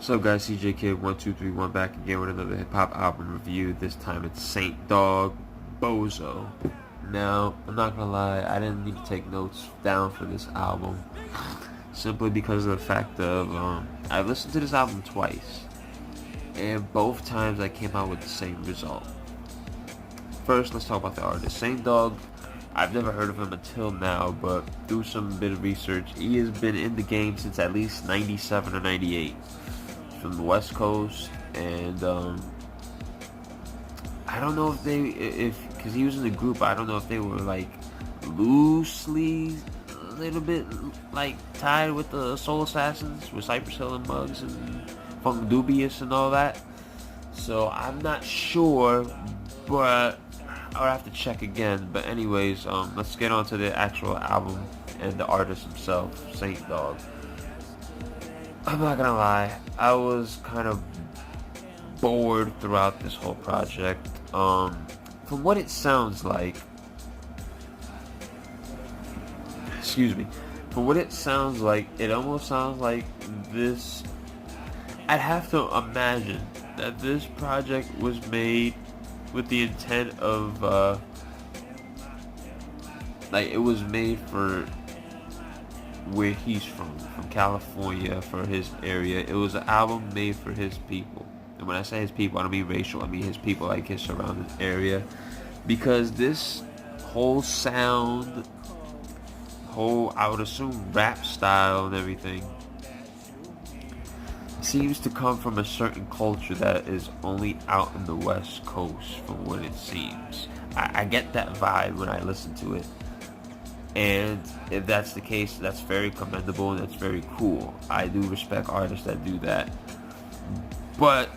What's up, guys? CJ Kid 1231 back again with another hip hop album review. This time it's Saint Dog, Bozo. Now, I'm not gonna lie, I didn't need to take notes down for this album simply because of the fact of I listened to this album twice, and both times I came out with the same result. First, let's talk about the artist. Saint Dog, I've never heard of him until now, but through some bit of research, he has been in the game since at least 97 or 98. From the West Coast, and I don't know if because he was in the group, I don't know if they were like loosely a little bit like tied with the Soul Assassins, with Cypress Hill and Muggs and Funk Dubious and all that. So I'm not sure, but I'll have to check again. But anyways, let's get on to the actual album and the artist himself, Saint Dog. I'm not gonna lie, I was kind of bored throughout this whole project. From what it sounds like, from what it sounds like, it almost sounds like this. I'd have to imagine that this project was made with the intent of, like, it was made for where he's from California, for his area. It was an album made for his people. And when I say his people, I don't mean racial, I mean his people, like his surrounding area. Because this whole sound, I would assume rap style and everything, seems to come from a certain culture that is only out in the West Coast, from what it seems. I get that vibe when I listen to it. And if that's the case, that's very commendable and that's very cool. I do respect artists that do that. But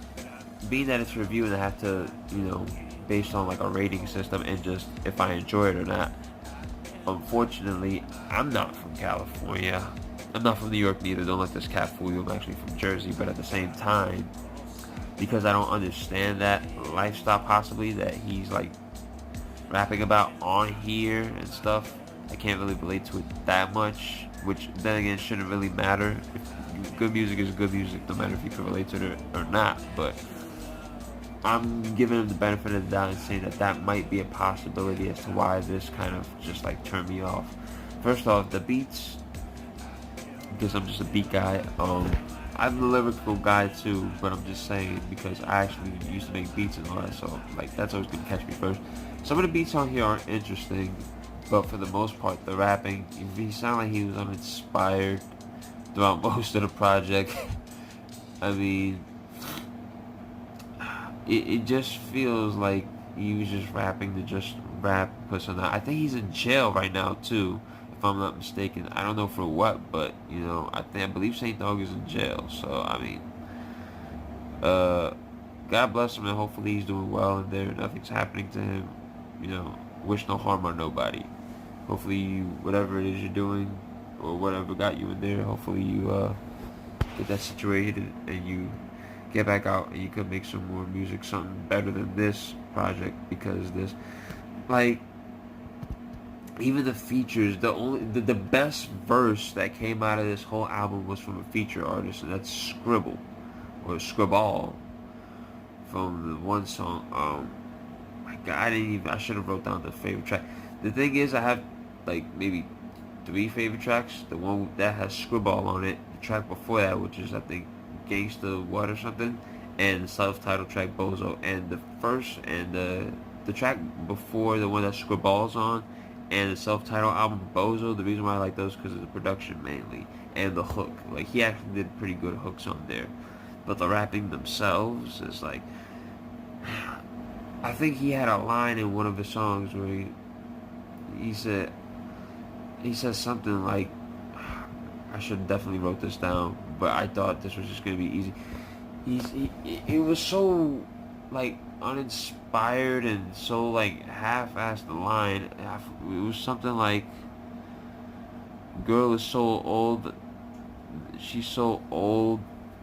being that it's reviewed, I have to, based on like a rating system and just if I enjoy it or not. Unfortunately, I'm not from California. I'm not from New York neither. Don't let this cat fool you. I'm actually from Jersey. But at the same time, because I don't understand that lifestyle possibly that he's like rapping about on here and stuff, I can't really relate to it that much, which then again shouldn't really matter. Good music is good music, no matter if you can relate to it or not. But I'm giving him the benefit of the doubt and saying that might be a possibility as to why this kind of just like turned me off. First off, the beats, because I'm just a beat guy. I'm a lyrical guy too, but I'm just saying because I actually used to make beats and all that, so like that's always gonna catch me first. Some of the beats on here are interesting, but for the most part, the rapping, he sounded like he was uninspired throughout most of the project. I mean, it just feels like he was just rapping to just rap, put something out. I think he's in jail right now too, if I'm not mistaken. I don't know for what, but I believe Saint Dog is in jail. So I mean, God bless him, and hopefully he's doing well in there. Nothing's happening to him. Wish no harm on nobody. Hopefully whatever it is you're doing or whatever got you in there, hopefully you get that situated and you get back out and you could make some more music, something better than this project. Because this, like, even the features, the best verse that came out of this whole album was from a feature artist, and that's Scribble or Scriball from the one song. My God, I should have wrote down the favorite track. The thing is, I have like maybe 3 favorite tracks. The one that has Scriball on it, the track before that, which is I think Gangsta What or something, and the self-titled track Bozo. And the first and the track before the one that Scriball's on, and the self-titled album Bozo. The reason why I like those because of the production mainly and the hook. Like he actually did pretty good hooks on there, but the rapping themselves is like. I think he had a line in one of his songs where he said something like, I should definitely wrote this down, but I thought this was just gonna be easy. It was so like uninspired and so like half-assed the line. It was something like, "Girl is so old, she's so old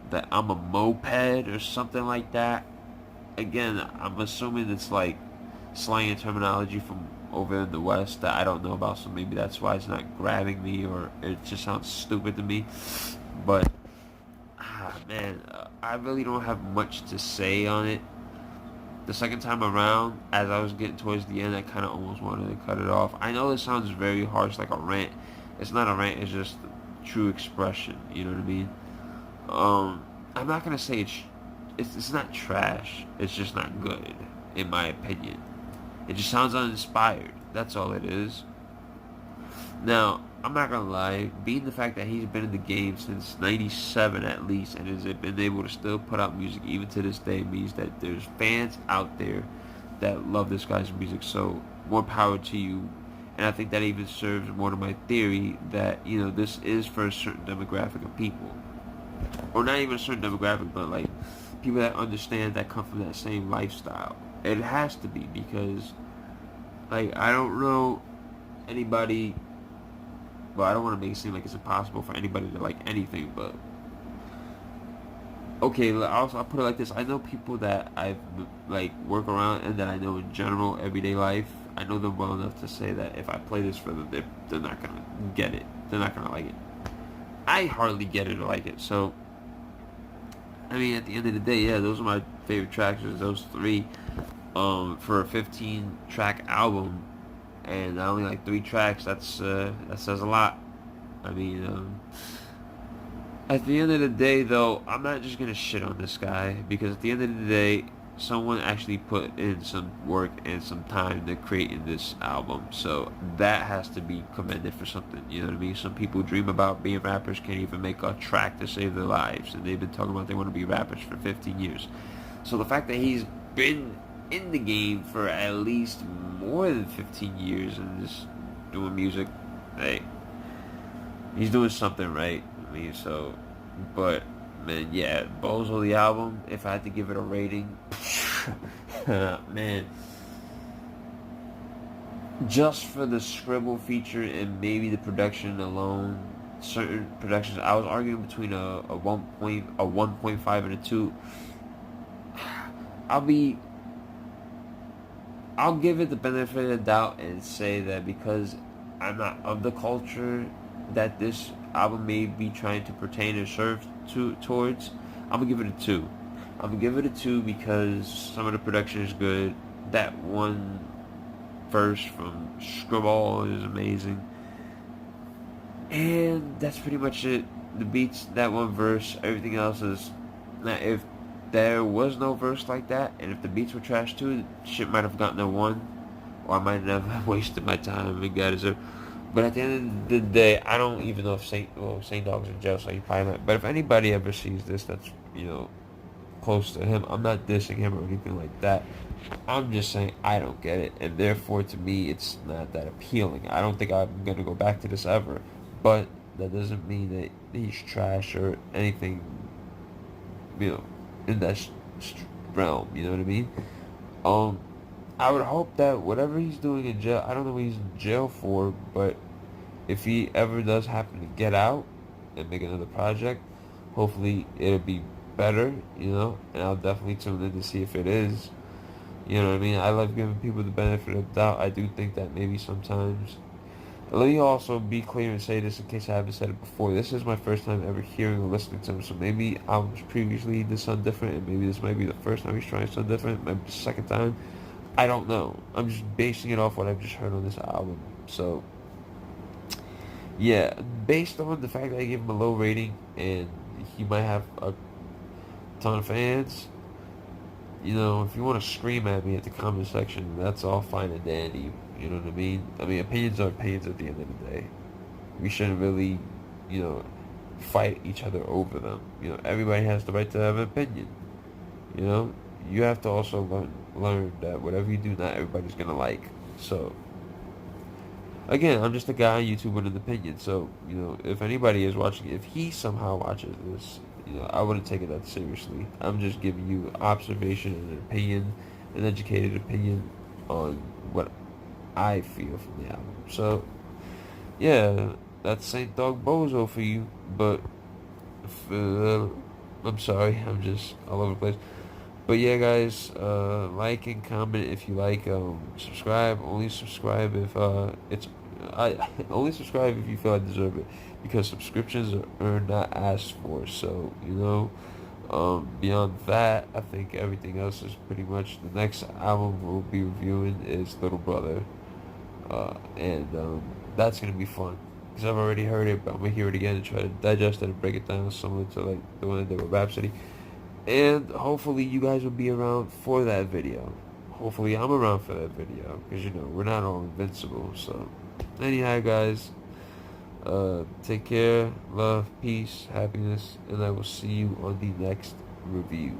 that I'm a moped," or something like that. Again, I'm assuming it's like slang and terminology from over in the West that I don't know about, so maybe that's why it's not grabbing me, or it just sounds stupid to me. But Man, I really don't have much to say on it. The second time around, as I was getting towards the end, I kind of almost wanted to cut it off. I know it sounds very harsh, like a rant. It's not a rant. It's just true expression. You know what I mean? I'm not gonna say it's not trash. It's just not good, in my opinion. It just sounds uninspired. That's all it is. Now, I'm not gonna lie, being the fact that he's been in the game since '97 at least, and has been able to still put out music even to this day, means that there's fans out there that love this guy's music. So more power to you. And I think that even serves more to my theory that, you know, this is for a certain demographic of people, or not even a certain demographic, but like people that understand, that come from that same lifestyle. It has to be, because like I don't know anybody. Well, I don't want to make it seem like it's impossible for anybody to like anything, but okay, I'll put it like this. I know people that I like work around and that I know in general everyday life. I know them well enough to say that if I play this for them, they're not gonna get it. They're not gonna like it. I hardly get it or like it. So, I mean, at the end of the day, yeah, those are my favorite tracks. Those three. For a 15-track album, and I only like 3 tracks. That says a lot. I mean, at the end of the day, though, I'm not just gonna shit on this guy, because at the end of the day, someone actually put in some work and some time to create this album. So that has to be commended for something. You know what I mean? Some people dream about being rappers, can't even make a track to save their lives, and they've been talking about they want to be rappers for 15 years. So the fact that he's been in the game for at least more than 15 years and just doing music, hey, he's doing something right. I mean, so, but man, yeah, Bozo the album, if I had to give it a rating, man, just for the scribble feature and maybe the production alone, certain productions, I was arguing between a 1.5 and a 2. I'll be I'll give it the benefit of the doubt and say that because I'm not of the culture that this album may be trying to pertain or serve towards, I'm gonna give it a 2. I'm gonna give it a 2 because some of the production is good. That one verse from Scribble is amazing, and that's pretty much it. The beats, that one verse, everything else is. Now, if there was no verse like that, and if the beats were trash too, shit might have gotten a 1, or I might have wasted my time and got it. But at the end of the day, I don't even know if Saint Dog's in jail, so he probably not. But if anybody ever sees this, that's, you know, close to him, I'm not dissing him or anything like that. I'm just saying I don't get it, and therefore to me it's not that appealing. I don't think I'm gonna go back to this ever. But that doesn't mean that he's trash or anything, you know, in that realm. You know what I mean? I would hope that whatever he's doing in jail, I don't know what he's in jail for, but if he ever does happen to get out and make another project, hopefully it'll be better, you know, and I'll definitely tune in to see if it is. You know what I mean? I love giving people the benefit of the doubt. I do think that maybe sometimes. Let me also be clear and say this in case I haven't said it before. This is my first time ever hearing or listening to him, so maybe I was previously did something different, and maybe this might be the first time he's trying something different, maybe the second time. I don't know. I'm just basing it off what I've just heard on this album. So, yeah, based on the fact that I gave him a low rating and he might have a ton of fans, you know, if you want to scream at me at the comment section, that's all fine and dandy. You know what I mean? I mean, opinions are opinions at the end of the day. We shouldn't really, you know, fight each other over them. You know, everybody has the right to have an opinion. You know, you have to also learn that whatever you do, not everybody's gonna like. So, again, I'm just a guy on YouTube with an opinion. So, you know, if anybody is watching, if he somehow watches this, you know, I wouldn't take it that seriously. I'm just giving you observation and an opinion, an educated opinion on what I feel from the album. So, yeah, that's Saint Dog Bozo for you. But, I'm sorry, I'm just all over the place. But yeah, guys, like and comment if you like. Subscribe. Only subscribe if I only subscribe if you feel I deserve it, because subscriptions are not asked for. So, you know, Beyond that, I think everything else is pretty much. The next album we'll be reviewing is Little Brother, and that's gonna be fun because I've already heard it, but I'm gonna hear it again and try to digest it and break it down similar to like the one I did with Rhapsody. And hopefully you guys will be around for that video. Hopefully I'm around for that video because you know we're not all invincible. So anyhow, guys, take care, love, peace, happiness, and I will see you on the next review.